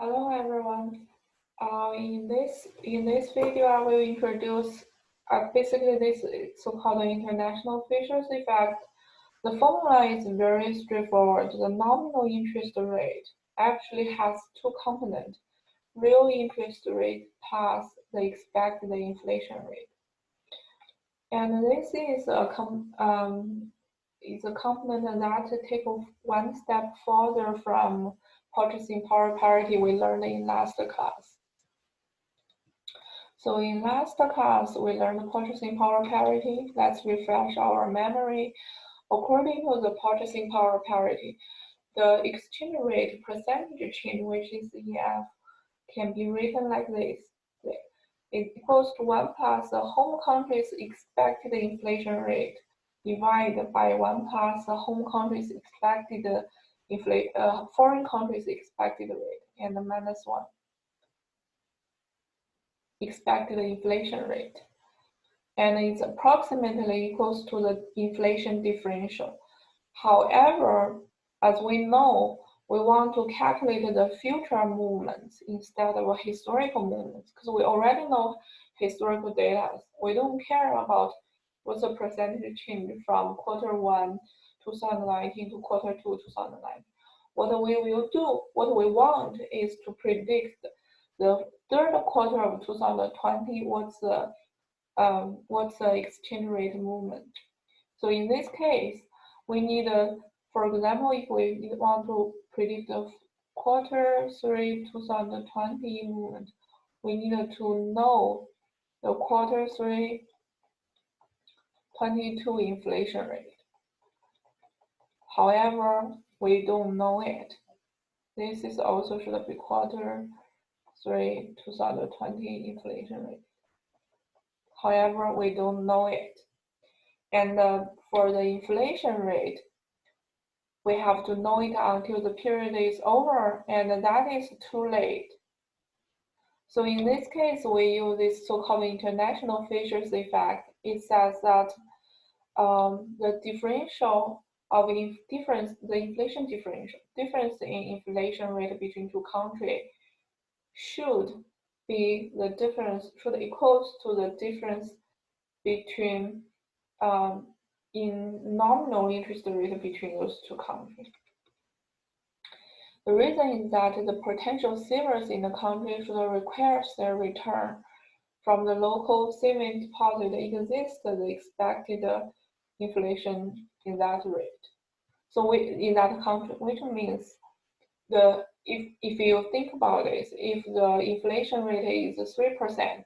Hello everyone. In this video, I will introduce basically this so-called international Fisher's effect. The formula is very straightforward. The nominal interest rate actually has two components: real interest rate plus the expected inflation rate. And this is a component that takes one step further from purchasing power parity we learned in last class. So in last class, we learned purchasing power parity. Let's refresh our memory. According to the purchasing power parity, the exchange rate percentage change, which is EF, can be written like this. It equals to 1 plus the home country's expected inflation rate divided by 1 plus the home country's expected foreign country's expected rate, and minus 1 expected inflation rate. And it's approximately equals to the inflation differential. However, as we know, we want to calculate the future movements instead of historical movements because we already know historical data. We don't care about what's the percentage change from Q1 2019 to Q2 2019. What we will do, what we want is to predict the third quarter of 2020, what's the exchange rate movement. So in this case, we need, for example, if we want to predict the Q3 2020 movement, we need to know the Q3 22 inflation rate. However, we don't know it. This is also should be Q3 2020 inflation rate. However, we don't know it. And for the inflation rate, we have to know it until the period is over, and that is too late. So in this case, we use this so-called international Fisher's effect. It says that the differential of the inflation difference in inflation rate between two countries should equals to the difference between in nominal interest rate between those two countries. The reason is that the potential savers in the country should require their return from the local saving deposit exists the expected inflation in that rate. So in that country, which means if you think about it, if the inflation rate is 3%,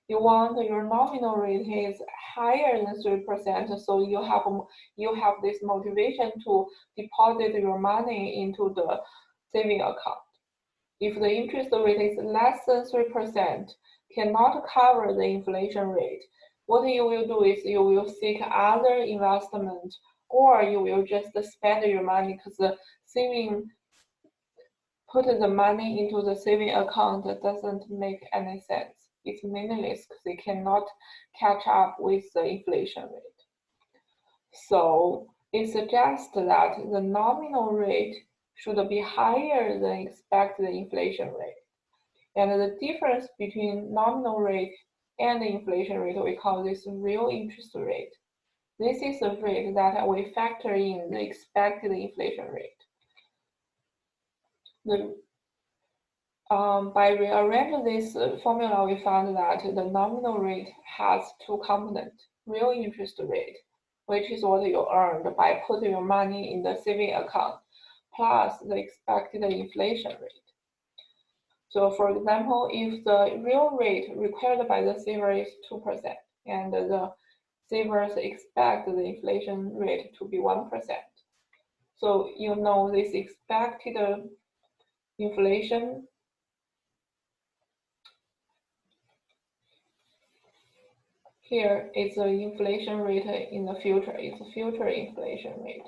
you want your nominal rate is higher than 3%, so you have this motivation to deposit your money into the saving account. If the interest rate is less than 3%, cannot cover the inflation rate, what you will do is you will seek other investment, or you will just spend your money because the put the money into the saving account doesn't make any sense. It's meaningless because they cannot catch up with the inflation rate. So it suggests that the nominal rate should be higher than expected inflation rate. And the difference between nominal rate and the inflation rate, we call this real interest rate. This is the rate that we factor in the expected inflation rate. By rearranging this formula, we found that the nominal rate has two components: real interest rate, which is what you earned by putting your money in the saving account, plus the expected inflation rate. So for example, if the real rate required by the saver is 2%, and the savers expect the inflation rate to be 1%. So you know this expected inflation here is the inflation rate in the future. It's a future inflation rate.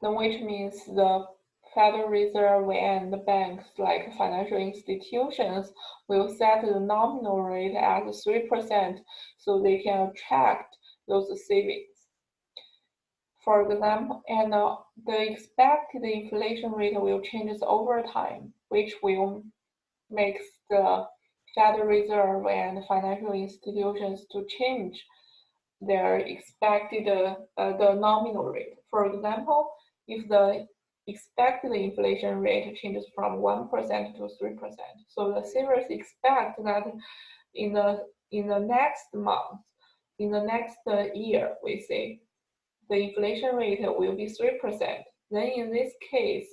Then which means the Federal Reserve and the banks, like financial institutions, will set the nominal rate at 3% so they can attract those savings. For example, and the expected inflation rate will change over time, which will make the Federal Reserve and financial institutions to change their expected the nominal rate. For example, if the expected inflation rate changes from 1% to 3%, so the savers expect that in the next month, in the next year, we say the inflation rate will be 3%. Then in this case,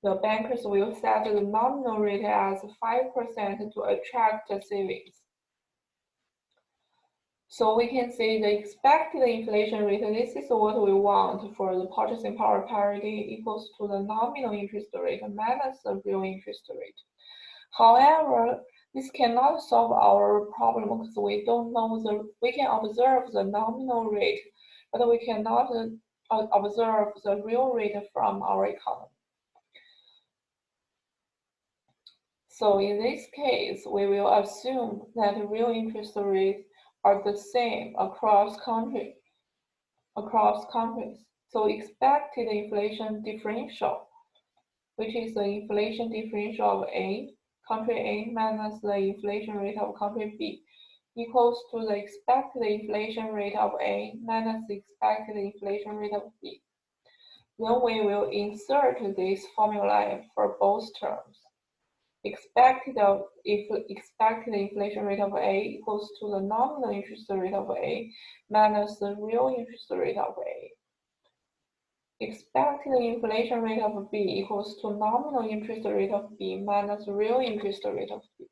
the bankers will set the nominal rate as 5% to attract savings. So we can say the expected inflation rate, this is what we want for the purchasing power parity equals to the nominal interest rate minus the real interest rate. However, this cannot solve our problem because we don't know we can observe the nominal rate, but we cannot observe the real rate from our economy. So in this case, we will assume that real interest rates are the same across countries. So expected inflation differential, which is the inflation differential of country A minus the inflation rate of country B, equals to the expected inflation rate of A minus the expected inflation rate of B. Then we will insert this formula for both terms. Expected inflation rate of A equals to the nominal interest rate of A minus the real interest rate of A. Expected inflation rate of B equals to nominal interest rate of B minus real interest rate of B.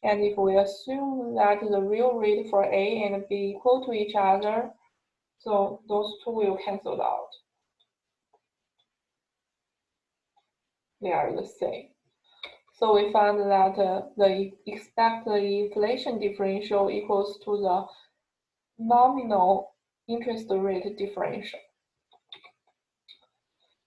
And if we assume that the real rate for A and B equal to each other, so those two will cancel out. They are the same. So we found that the expected inflation differential equals to the nominal interest rate differential.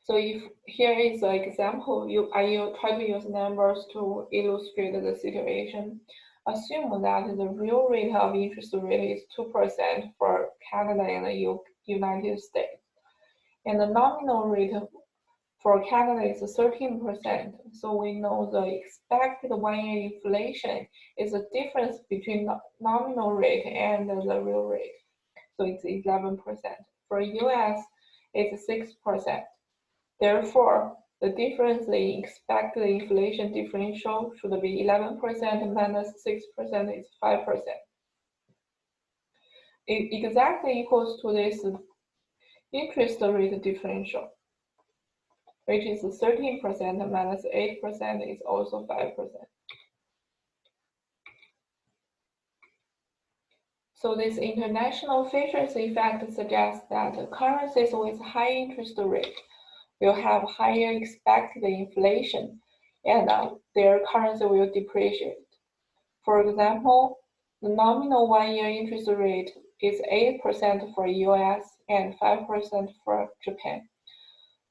So if here is an example, I try to use numbers to illustrate the situation. Assume that the real rate of interest rate is 2% for Canada and the United States, and the nominal rate for Canada is 13%. So we know the expected 1-year inflation is the difference between the nominal rate and the real rate. So it's 11%. For US, it's 6%. Therefore, the difference in expected inflation differential should be 11% minus 6% is 5%. It exactly equals to this interest rate differential, which is 13% minus 8% is also 5%. So this international features effect suggests that currencies with high interest rate will have higher expected inflation and their currency will depreciate. For example, the nominal 1-year interest rate is 8% for US and 5% for Japan.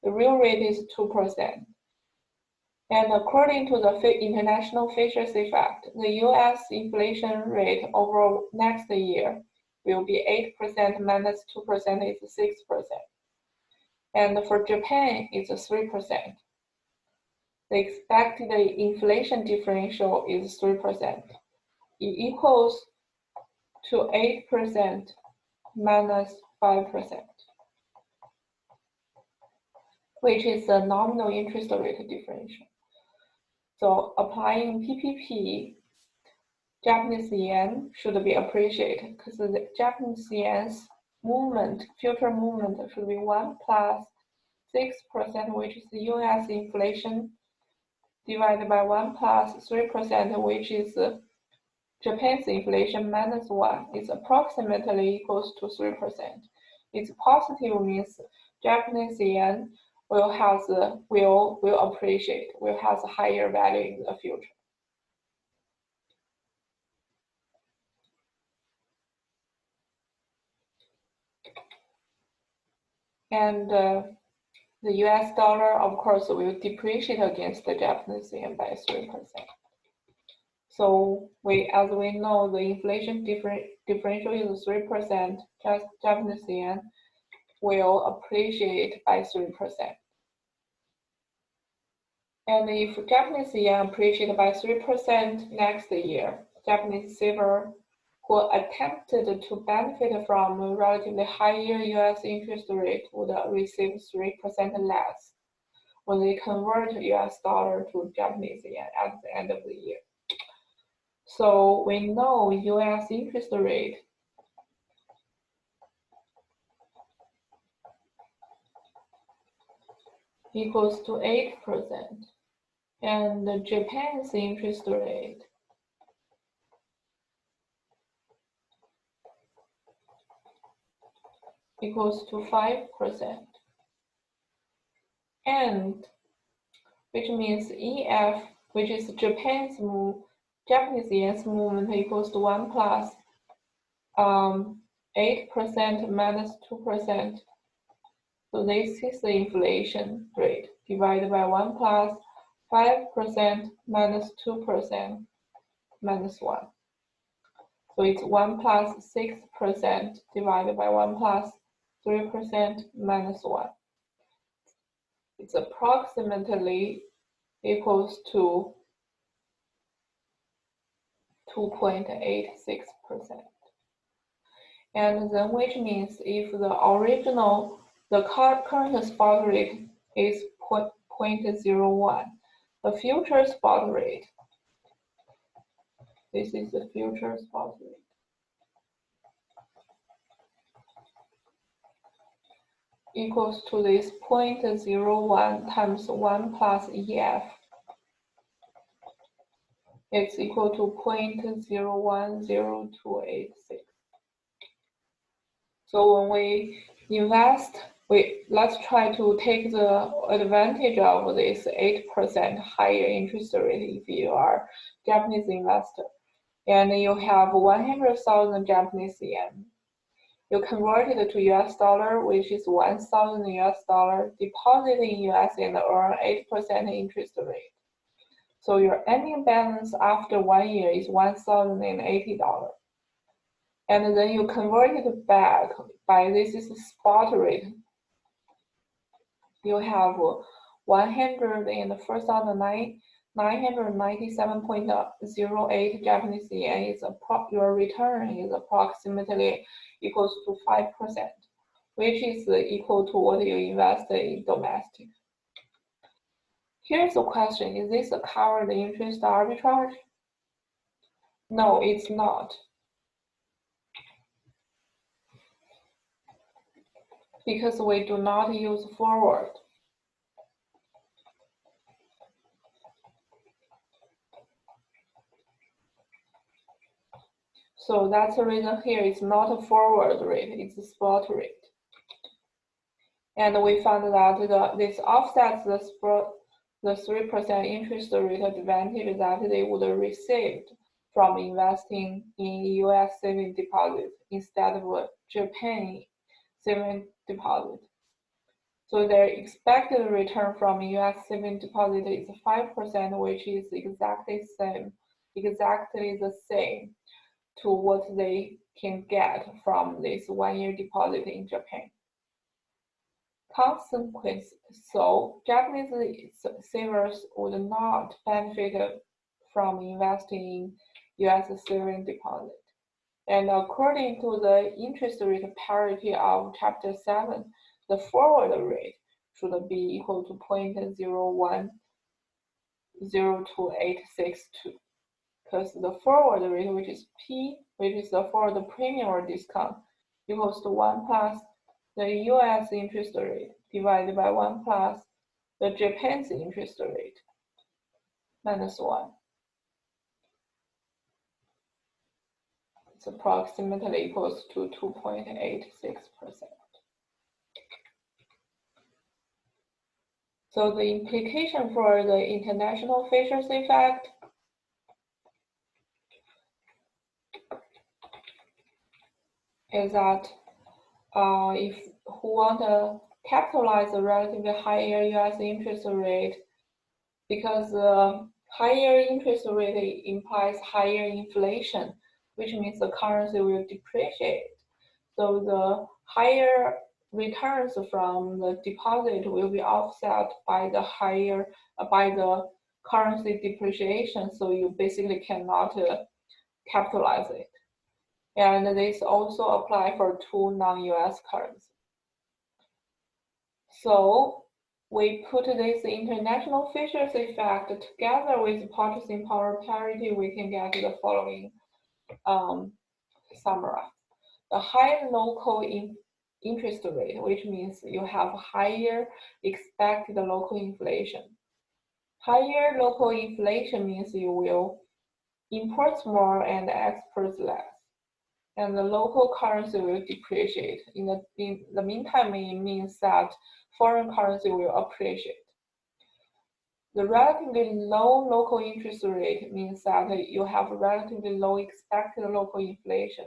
The real rate is 2%. And according to the international features effect, the US inflation rate over next year will be 8% minus 2% is 6%. And for Japan, it's 3%. The expected inflation differential is 3%. It equals to 8% minus 5%, which is the nominal interest rate differential. So applying PPP, Japanese yen should be appreciated because the Japanese yen's future movement should be 1 plus 6%, which is the US inflation, divided by 1 plus 3%, which is Japan's inflation minus 1, is approximately equals to 3%. It's positive means Japanese yen will appreciate, will have a higher value in the future. And the US dollar, of course, will depreciate against the Japanese yen by 3%. So as we know, the inflation differential is 3%, just Japanese yen. will appreciate by 3%. And if Japanese yen appreciated by 3% next year, Japanese saver who attempted to benefit from a relatively higher US interest rate would receive 3% less when they convert US dollar to Japanese yen at the end of the year. So we know US interest rate equals to 8%, and Japan's interest rate equals to 5%, and which means EF, which is Japanese yen's movement, equals to 1 plus 8% minus 2%. So this is the inflation rate divided by 1 plus 5% minus 2% minus 1. So it's 1 plus 6% divided by 1 plus 3% minus 1. It's approximately equals to 2.86%. And then which means if the current spot rate is 0.01, the future spot rate, this is the future spot rate, equals to this 0.01 times 1 plus EF. It's equal to 0.010286. So when we invest, let's try to take the advantage of this 8% higher interest rate if you are Japanese investor, and you have 100,000 Japanese yen. You convert it to US dollar, which is 1,000 US dollar, deposit in US and earn 8% interest rate. So your ending balance after 1 year is $1,080. And then you convert it back by this is spot rate. You have 997.08 Japanese yen. Your return is approximately equals to 5%, which is equal to what you invest in domestic. Here's the question: is this a covered interest arbitrage? No, it's not. Because we do not use forward. So that's the reason here it's not a forward rate, it's a spot rate. And we found that this offsets the 3% interest rate advantage that they would have received from investing in US saving deposit instead of Japan saving deposit. So their expected return from US saving deposit is 5%, which is exactly the same to what they can get from this 1 year deposit in Japan. Consequence, so Japanese savers would not benefit from investing in US saving deposit. And according to the interest rate parity of Chapter 7, the forward rate should be equal to 0.010286 because the forward rate, which is P, which is the forward premium or discount, equals to 1 plus the US interest rate divided by 1 plus the Japan's interest rate minus 1. It's approximately equals to 2.86%. So the implication for the international Fisher's effect is that if who want to capitalize a relatively higher US interest rate, because higher interest rate implies higher inflation, which means the currency will depreciate. So the higher returns from the deposit will be offset by the higher by the currency depreciation, so you basically cannot capitalize it. And this also apply for two non-US currencies. So we put this international Fisher's effect together with purchasing power parity, we can get the following summary. The higher local interest rate, which means you have higher expected local inflation. Higher local inflation means you will import more and export less, and the local currency will depreciate. In the meantime, it means that foreign currency will appreciate. The relatively low local interest rate means that you have relatively low expected local inflation.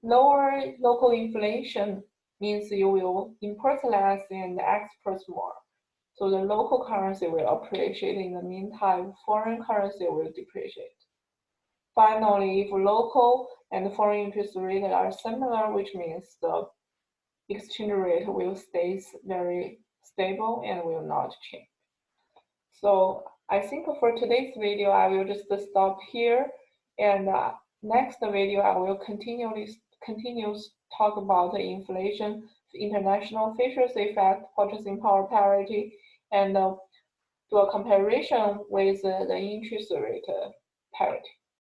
Lower local inflation means you will import less and export more. So the local currency will appreciate. In the meantime, foreign currency will depreciate. Finally, if local and foreign interest rates are similar, which means the exchange rate will stay very stable and will not change. So I think for today's video, I will just stop here. And next video, I will continue talk about the inflation, international Fisher's effect, purchasing power parity, and do a comparison with the interest rate parity.